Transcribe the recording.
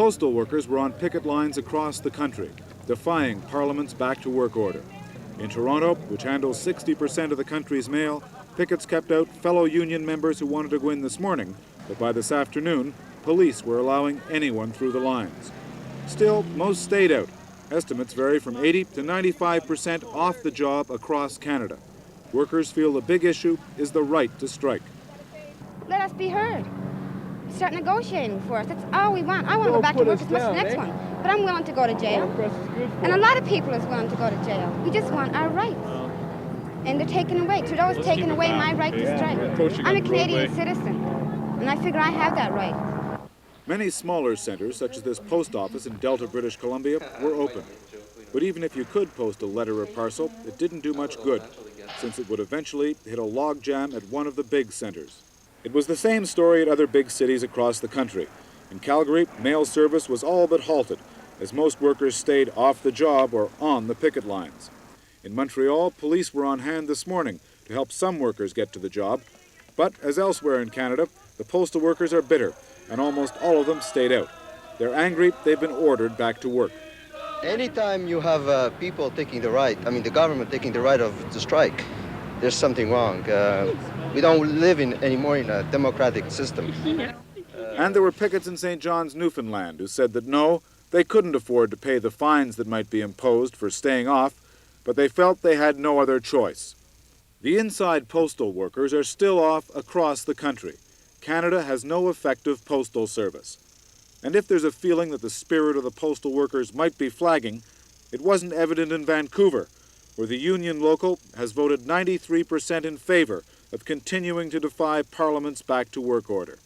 Postal workers were on picket lines across the country, defying Parliament's back-to-work order. In Toronto, which handles 60% of the country's mail, pickets kept out fellow union members who wanted to go in this morning, but by this afternoon, police were allowing anyone through the lines. Still, most stayed out. Estimates vary from 80 to 95% off the job across Canada. Workers feel the big issue is the right to strike. Let us be heard. Start negotiating for us. That's all we want. I want to go back to work as much as the next one. But I'm willing to go to jail. And a lot of people is willing to go to jail. We just want our rights. And they're taking away. Trudeau's taking away my right to strike. I'm a Canadian citizen, and I figure I have that right. Many smaller centres, such as this post office in Delta, British Columbia, were open. But even if you could post a letter or parcel, it didn't do much good, since it would eventually hit a log jam at one of the big centres. It was the same story at other big cities across the country. In Calgary, mail service was all but halted, as most workers stayed off the job or on the picket lines. In Montreal, police were on hand this morning to help some workers get to the job. But as elsewhere in Canada, the postal workers are bitter, and almost all of them stayed out. They're angry they've been ordered back to work. Anytime you have people taking the right, the government taking the right to strike, there's something wrong. We don't live anymore in a democratic system. And there were pickets in St. John's, Newfoundland, who said that no, they couldn't afford to pay the fines that might be imposed for staying off, but they felt they had no other choice. The inside postal workers are still off across the country. Canada has no effective postal service. And if there's a feeling that the spirit of the postal workers might be flagging, it wasn't evident in Vancouver, where the union local has voted 93% in favor of continuing to defy Parliament's back-to-work order.